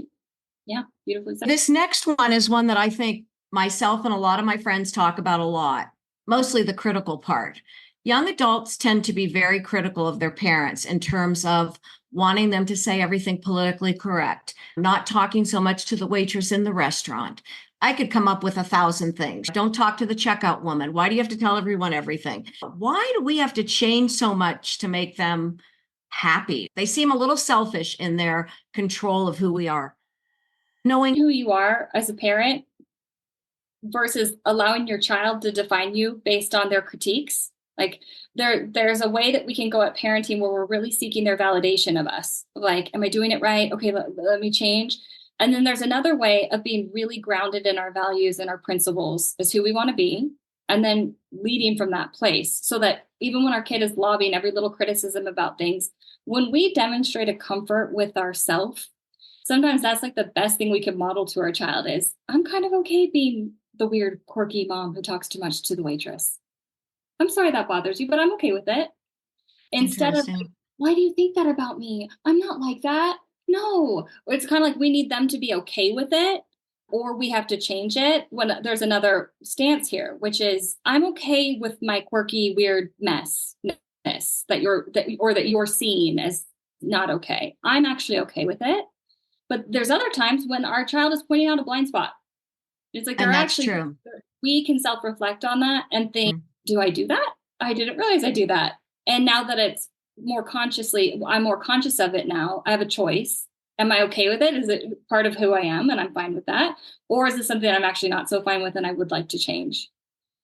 Yeah, beautifully said. This next one is one that I think myself and a lot of my friends talk about a lot. Mostly the critical part. Young adults tend to be very critical of their parents in terms of wanting them to say everything politically correct, not talking so much to the waitress in the restaurant. I could come up with 1,000 things. Don't talk to the checkout woman. Why do you have to tell everyone everything? Why do we have to change so much to make them happy? They seem a little selfish in their control of who we are. Knowing who you are as a parent versus allowing your child to define you based on their critiques. Like, there's a way that we can go at parenting where we're really seeking their validation of us. Like, am I doing it right? Okay, let me change. And then there's another way of being really grounded in our values and our principles as who we want to be, and then leading from that place, so that even when our kid is lobbing every little criticism about things, when we demonstrate a comfort with ourselves, sometimes that's like the best thing we can model to our child is, I'm kind of okay being the weird, quirky mom who talks too much to the waitress. I'm sorry that bothers you, but I'm okay with it. Instead of, why do you think that about me? I'm not like that. No, it's kind of like we need them to be okay with it. or we have to change it when there's another stance here, which is I'm okay with my quirky, weird mess that you're seeing as not okay. I'm actually okay with it. But there's other times when our child is pointing out a blind spot. It's like And that's true. we can self-reflect on that and think, do I do that? I didn't realize I do that. And now that it's I'm more conscious of it now. I have a choice. Am I okay with it? Is it part of who I am and I'm fine with that? Or is it something I'm actually not so fine with and I would like to change?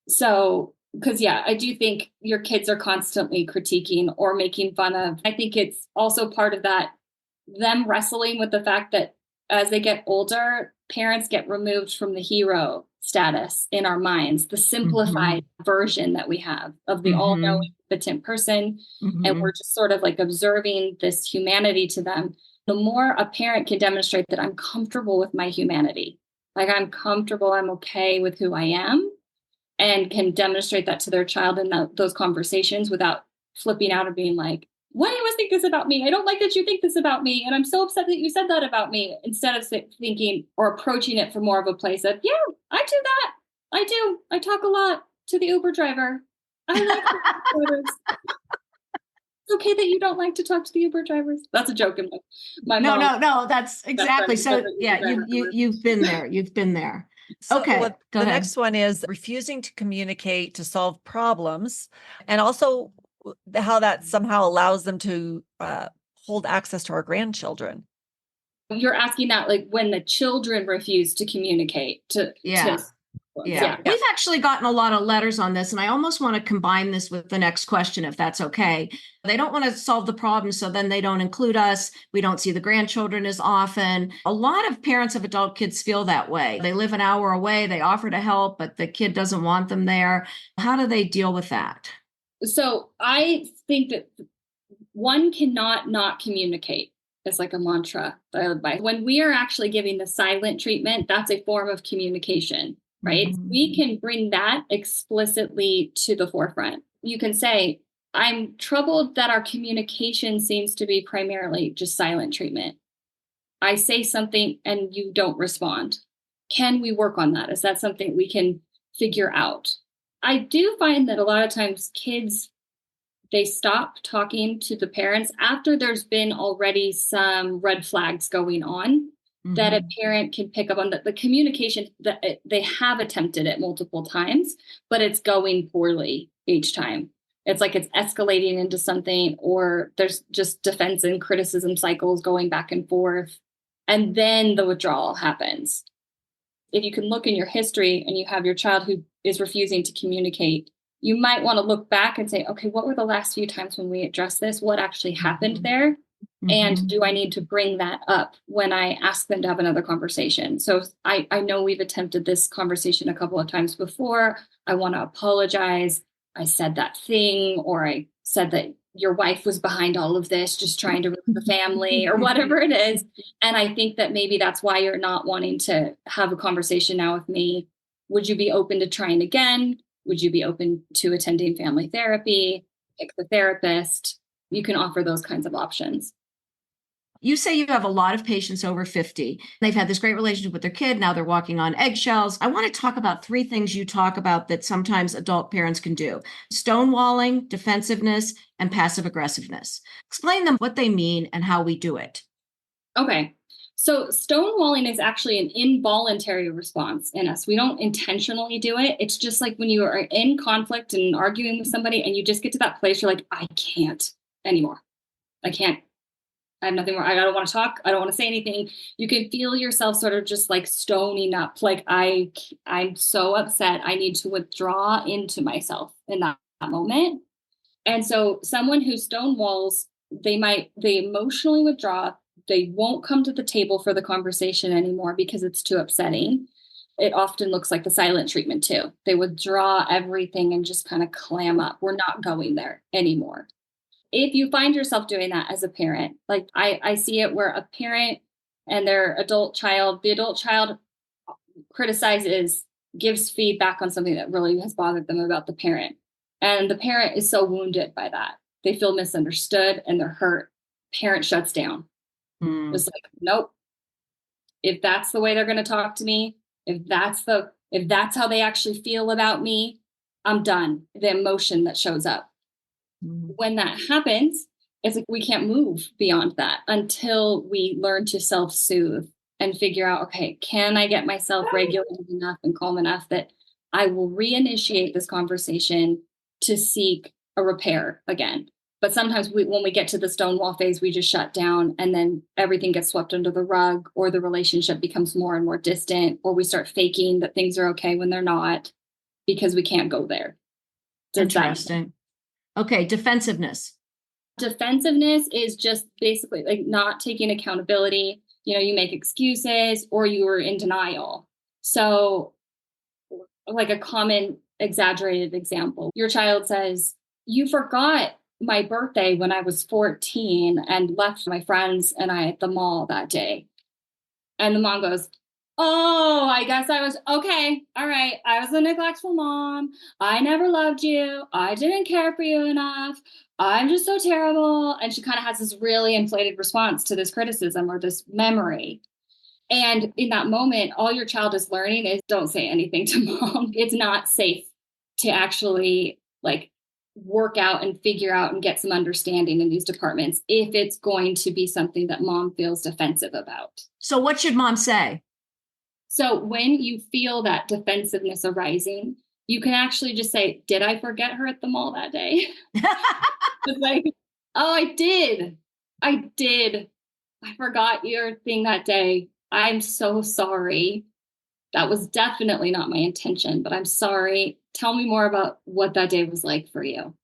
So, because I do think your kids are constantly critiquing or making fun of. I think it's also part of that, them wrestling with the fact that as they get older, parents get removed from the hero status in our minds, the simplified version that we have of the all-knowing, competent person. And we're just sort of like observing this humanity to them. The more a parent can demonstrate that I'm comfortable with my humanity, like I'm comfortable, I'm okay with who I am, and can demonstrate that to their child in those conversations without flipping out or being like, why do you always think this about me? I don't like that you think this about me. And I'm so upset that you said that about me. Instead of thinking or approaching it from more of a place of, I do that. I do. I talk a lot to the Uber driver. I like the Uber drivers. It's okay that you don't like to talk to the Uber drivers. That's a joke in my mom. No, that's exactly. So you've been there. You've been there. So okay. The ahead. next one is refusing to communicate to solve problems, and also how that somehow allows them to hold access to our grandchildren. You're asking that like when the children refuse to communicate Yeah. We've actually gotten a lot of letters on this, and I almost want to combine this with the next question, if that's okay. They don't want to solve the problem, so then they don't include us. We don't see the grandchildren as often. A lot of parents of adult kids feel that way. They live an hour away, they offer to help, but the kid doesn't want them there. How do they deal with that? So I think that one cannot not communicate. It's like a mantra that I live by. When we are actually giving the silent treatment, that's a form of communication, right? We can bring that explicitly to the forefront. You can say, I'm troubled that our communication seems to be primarily just silent treatment. I say something and you don't respond. Can we work on that? Is that something we can figure out? I do find that a lot of times kids, they stop talking to the parents after there's been already some red flags going on that a parent can pick up on the communication that they have attempted it multiple times, but it's going poorly each time. It's like it's escalating into something, or there's just defense and criticism cycles going back and forth. And then the withdrawal happens. If you can look in your history and you have your child who is refusing to communicate, you might want to look back and say, okay, what were the last few times when we addressed this? What actually happened there? And do I need to bring that up when I ask them to have another conversation? So I know we've attempted this conversation a couple of times before. I want to apologize. I said that thing, or I said that your wife was behind all of this, just trying to ruin the family or whatever it is. And I think that maybe that's why you're not wanting to have a conversation now with me. Would you be open to trying again? Would you be open to attending family therapy? Pick the therapist. You can offer those kinds of options. You say you have a lot of patients over 50. They've had this great relationship with their kid. Now they're walking on eggshells. I want to talk about 3 things you talk about that sometimes adult parents can do: stonewalling, defensiveness, and passive aggressiveness. Explain them what they mean and how we do it. Okay. So stonewalling is actually an involuntary response in us. We don't intentionally do it. It's just like when you are in conflict and arguing with somebody and you just get to that place, you're like, I can't anymore. I can't. I have nothing more. I don't want to talk. I don't want to say anything. You can feel yourself sort of just like stoning up. Like I'm so upset. I need to withdraw into myself in that moment. And so someone who stonewalls, they emotionally withdraw. They won't come to the table for the conversation anymore because it's too upsetting. It often looks like the silent treatment too. They withdraw everything and just kind of clam up. We're not going there anymore. If you find yourself doing that as a parent, like I see it where a parent and their the adult child criticizes, gives feedback on something that really has bothered them about the parent. And the parent is so wounded by that. They feel misunderstood and they're hurt. Parent shuts down. Just like, nope. if that's the way they're going to talk to me, if that's how they actually feel about me, I'm done. The emotion that shows up. When that happens, it's like we can't move beyond that until we learn to self-soothe and figure out, okay, can I get myself regulated enough and calm enough that I will reinitiate this conversation to seek a repair again. But sometimes when we get to the stonewall phase, we just shut down and then everything gets swept under the rug, or the relationship becomes more and more distant, or we start faking that things are okay when they're not because we can't go there. Interesting. Okay, defensiveness. Defensiveness is just basically like not taking accountability. You make excuses or you are in denial. So like a common exaggerated example, your child says, you forgot my birthday when I was 14 and left my friends and I at the mall that day. And the mom goes, oh, I guess I was okay. All right. I was a neglectful mom. I never loved you. I didn't care for you enough. I'm just so terrible. And she kind of has this really inflated response to this criticism or this memory. And in that moment, all your child is learning is don't say anything to mom. It's not safe to actually work out and figure out and get some understanding in these departments if it's going to be something that mom feels defensive about. So what should mom say? So when you feel that defensiveness arising, you can actually just say, did I forget her at the mall that day? It's like, oh, I did. I forgot your thing that day. I'm so sorry. That was definitely not my intention, but I'm sorry. Tell me more about what that day was like for you.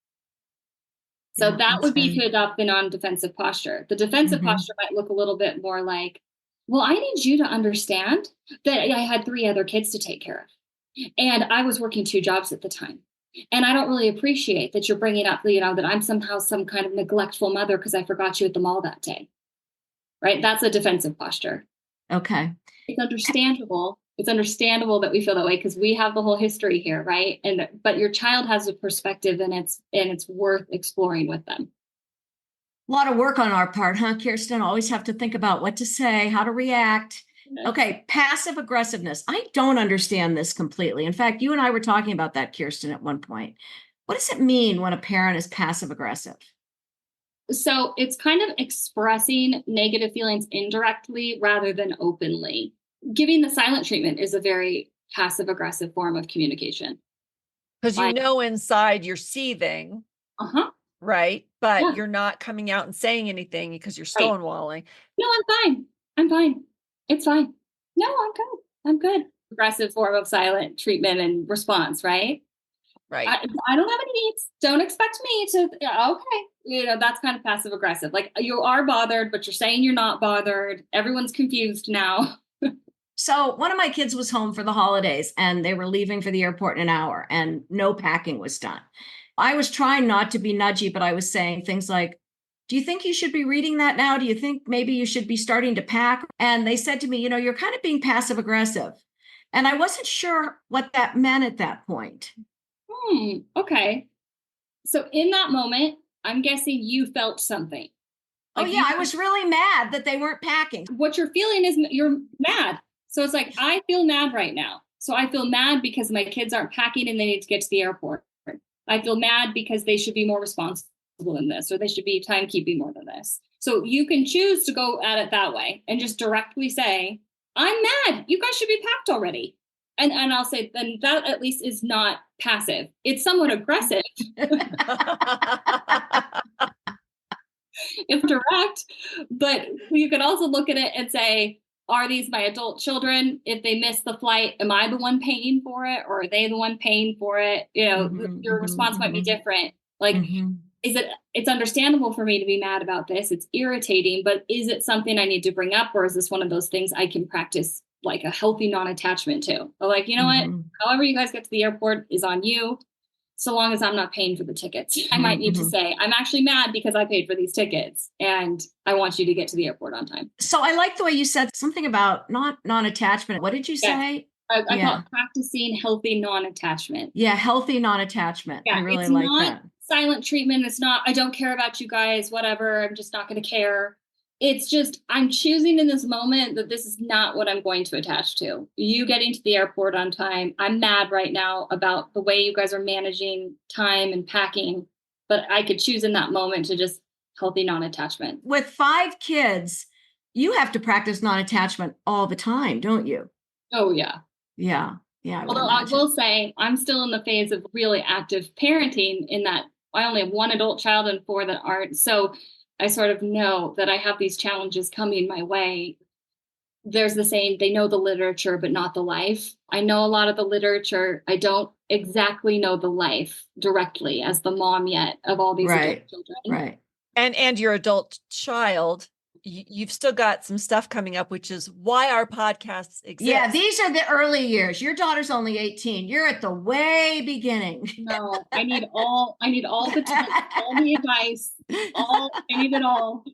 So that would be to adopt the non-defensive posture. The defensive posture might look a little bit more like, well, I need you to understand that I had 3 other kids to take care of. And I was working 2 jobs at the time. And I don't really appreciate that you're bringing up, that I'm somehow some kind of neglectful mother because I forgot you at the mall that day. Right? That's a defensive posture. Okay. It's understandable. It's understandable that we feel that way because we have the whole history here, right? But your child has a perspective and it's worth exploring with them. A lot of work on our part, huh, Kirsten? Always have to think about what to say, how to react. Okay, passive aggressiveness. I don't understand this completely. In fact, you and I were talking about that, Kirsten, at one point. What does it mean when a parent is passive aggressive? So it's kind of expressing negative feelings indirectly rather than openly. Giving the silent treatment is a very passive aggressive form of communication. Because inside you're seething. Right. But you're not coming out and saying anything because you're stonewalling. No, I'm fine. It's fine. No, I'm good. Aggressive form of silent treatment and response, right? Right. I don't have any needs. Don't expect me to, okay. That's kind of passive aggressive. Like you are bothered, but you're saying you're not bothered. Everyone's confused now. So one of my kids was home for the holidays and they were leaving for the airport in an hour and no packing was done. I was trying not to be nudgy, but I was saying things like, do you think you should be reading that now? Do you think maybe you should be starting to pack? And they said to me, you're kind of being passive aggressive. And I wasn't sure what that meant at that point. Okay. So in that moment, I'm guessing you felt something. I was really mad that they weren't packing. What you're feeling is you're mad. So it's like, I feel mad right now. So I feel mad because my kids aren't packing and they need to get to the airport. I feel mad because they should be more responsible in this, or they should be timekeeping more than this. So you can choose to go at it that way and just directly say, I'm mad. You guys should be packed already. And I'll say, then that at least is not passive. It's somewhat aggressive. It's direct, but you can also look at it and say, are these my adult children? If they miss the flight, am I the one paying for it? Or are they the one paying for it? Your response might be different. It's understandable for me to be mad about this. It's irritating, but is it something I need to bring up? Or is this one of those things I can practice like a healthy non-attachment to? Or what? However you guys get to the airport is on you. So long as I'm not paying for the tickets. I might need to say, I'm actually mad because I paid for these tickets and I want you to get to the airport on time. So I like the way you said something about not non-attachment. What did you say? I call it practicing healthy non-attachment. Yeah, healthy non-attachment. I really like that. Silent treatment. It's not, I don't care about you guys, whatever. I'm just not going to care. It's just, I'm choosing in this moment that this is not what I'm going to attach to. You getting to the airport on time. I'm mad right now about the way you guys are managing time and packing, but I could choose in that moment to just healthy non-attachment. With 5 kids, you have to practice non-attachment all the time, don't you? Oh, yeah. Yeah. Yeah. Although I will say I'm still in the phase of really active parenting in that I only have 1 adult child and 4 that aren't. So I sort of know that I have these challenges coming my way. There's the saying, they know the literature, but not the life. I know a lot of the literature. I don't exactly know the life directly as the mom yet of all these adult children. Right. And your adult child, you've still got some stuff coming up, which is why our podcasts exist. Yeah, these are the early years. Your daughter's only 18. You're at the way beginning. No, I need all the tips, all the advice, I need it all.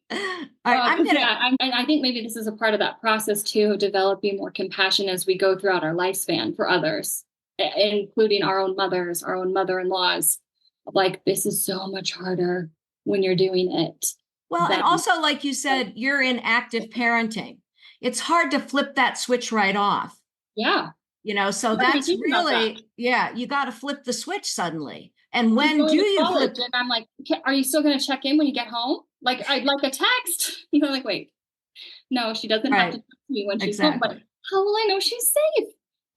I think maybe this is a part of that process too, of developing more compassion as we go throughout our lifespan for others, including our own mothers, our own mother-in-laws. Like, this is so much harder when you're doing it. Well, and also, like you said, you're in active parenting. It's hard to flip that switch right off. Yeah. So that's really, you got to flip the switch suddenly. And when do you flip? And I'm like, are you still going to check in when you get home? Like, I'd like a text. Like, wait, no, she doesn't have to text me when she's home. But how will I know she's safe?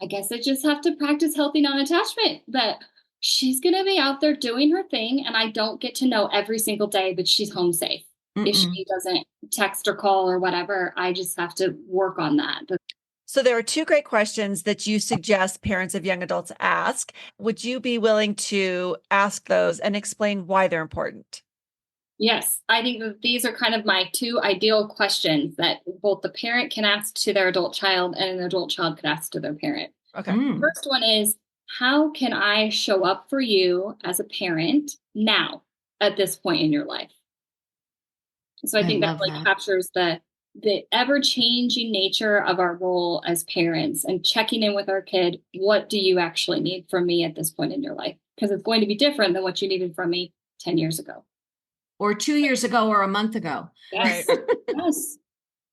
I guess I just have to practice healthy non-attachment, that she's going to be out there doing her thing. And I don't get to know every single day that she's home safe. If she doesn't text or call or whatever, I just have to work on that. So there are 2 great questions that you suggest parents of young adults ask. Would you be willing to ask those and explain why they're important? Yes, I think that these are kind of my 2 ideal questions that both the parent can ask to their adult child and an adult child could ask to their parent. Okay. First one is, how can I show up for you as a parent now at this point in your life? So I think that captures the ever-changing nature of our role as parents and checking in with our kid. What do you actually need from me at this point in your life? Because it's going to be different than what you needed from me 10 years ago. Or 2 years ago or a month ago. Yes. Yes.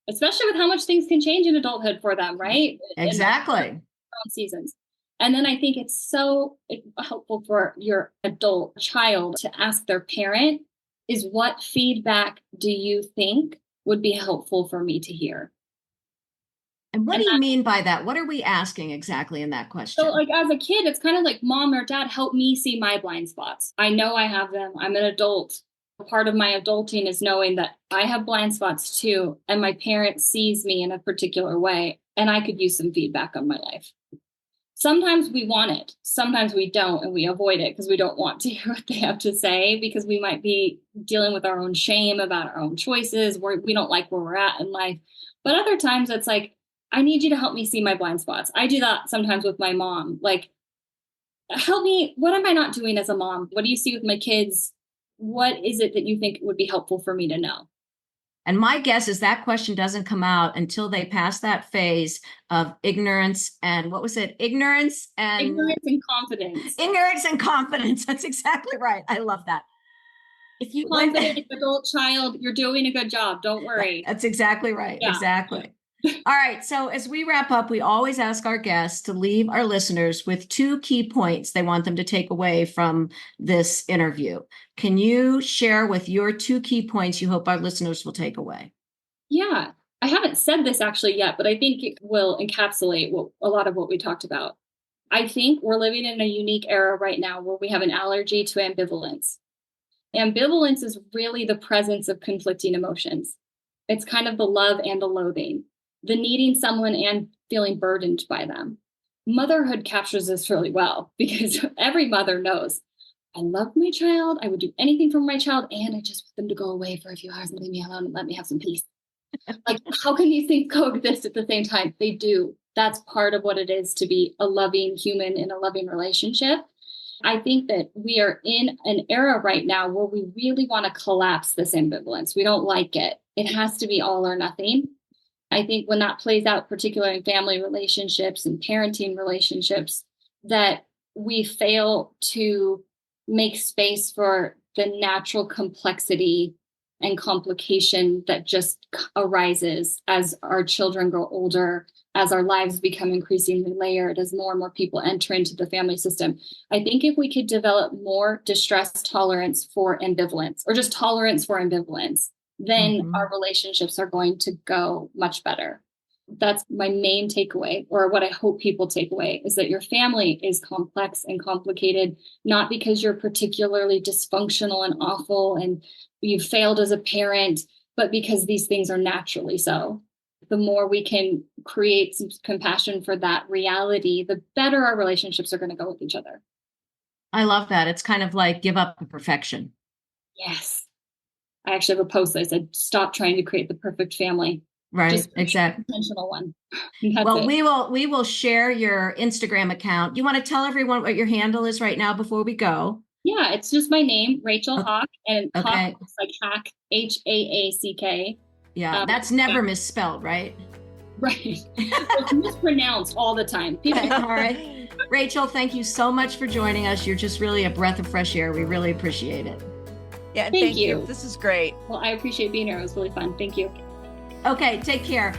Especially with how much things can change in adulthood for them, right? Exactly. In seasons. And then I think it's so helpful for your adult child to ask their parent, is what feedback do you think would be helpful for me to hear? And what do you mean by that? What are we asking exactly in that question? So like, as a kid, it's kind of like, mom or dad, help me see my blind spots. I know I have them. I'm an adult. Part of my adulting is knowing that I have blind spots too. And my parent sees me in a particular way. And I could use some feedback on my life. Sometimes we want it. Sometimes we don't. And we avoid it because we don't want to hear what they have to say, because we might be dealing with our own shame about our own choices. We don't like where we're at in life. But other times it's like, I need you to help me see my blind spots. I do that sometimes with my mom. Like, help me. What am I not doing as a mom? What do you see with my kids? What is it that you think would be helpful for me to know? And my guess is that question doesn't come out until they pass that phase of ignorance and what was it? Ignorance and confidence. Ignorance and confidence. That's exactly right. I love that. If you confident adult child, you're doing a good job. Don't worry. That's exactly right. Yeah. Exactly. All right. So as we wrap up, we always ask our guests to leave our listeners with 2 key points they want them to take away from this interview. Can you share with your 2 key points you hope our listeners will take away? Yeah, I haven't said this actually yet, but I think it will encapsulate a lot of what we talked about. I think we're living in a unique era right now where we have an allergy to ambivalence. Ambivalence is really the presence of conflicting emotions. It's kind of the love and the loathing, the needing someone and feeling burdened by them. Motherhood captures this really well because every mother knows, I love my child. I would do anything for my child. And I just want them to go away for a few hours and leave me alone and let me have some peace. Like, how can these things coexist at the same time? They do. That's part of what it is to be a loving human in a loving relationship. I think that we are in an era right now where we really want to collapse this ambivalence. We don't like it. It has to be all or nothing. I think when that plays out, particularly in family relationships and parenting relationships, that we fail to make space for the natural complexity and complication that just arises as our children grow older, as our lives become increasingly layered, as more and more people enter into the family system. I think if we could develop more distress tolerance for ambivalence, or just tolerance for ambivalence, then our relationships are going to go much better. That's my main takeaway, or what I hope people take away, is that your family is complex and complicated, not because you're particularly dysfunctional and awful and you've failed as a parent, but because these things are naturally so. The more we can create some compassion for that reality, the better our relationships are going to go with each other. I love that. It's kind of like give up the perfection. Yes. I actually have a post that said, stop trying to create the perfect family. Right, Just exactly. Intentional one. Well, we will share your Instagram account. You want to tell everyone what your handle is right now before we go? Yeah, it's just my name, Rachel Haack, and Okay. Haack is like hack, Haack. Yeah, that's never misspelled, right? Right. It's mispronounced all the time. Okay, all right. Rachel, thank you so much for joining us. You're just really a breath of fresh air. We really appreciate it. Yeah, and thank you. This is great. Well, I appreciate being here. It was really fun. Thank you. Okay, take care.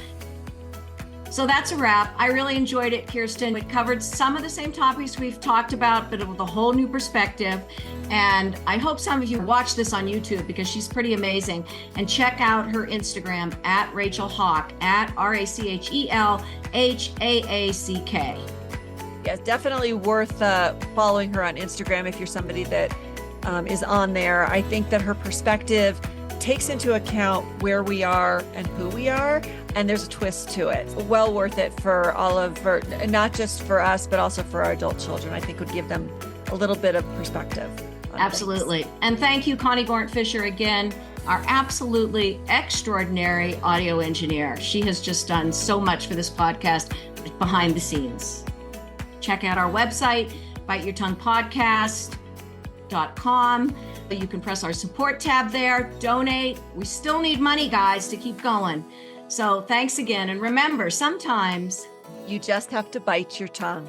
So that's a wrap. I really enjoyed it, Kirsten. We covered some of the same topics we've talked about, but with a whole new perspective. And I hope some of you watch this on YouTube because she's pretty amazing. And check out her Instagram at Rachel Haack, at RACHELHAACK. Yeah, it's definitely worth following her on Instagram if you're somebody that is on there. I think that her perspective takes into account where we are and who we are, and there's a twist to it. Well worth it for all of her, not just for us, but also for our adult children. I think would give them a little bit of perspective. Absolutely. And thank you, Connie Gorant Fisher, again, our absolutely extraordinary audio engineer. She has just done so much for this podcast behind the scenes. Check out our website, biteyourtonguepodcast.com. You can press our support tab there, donate. We still need money, guys, to keep going. So thanks again. And remember, sometimes you just have to bite your tongue.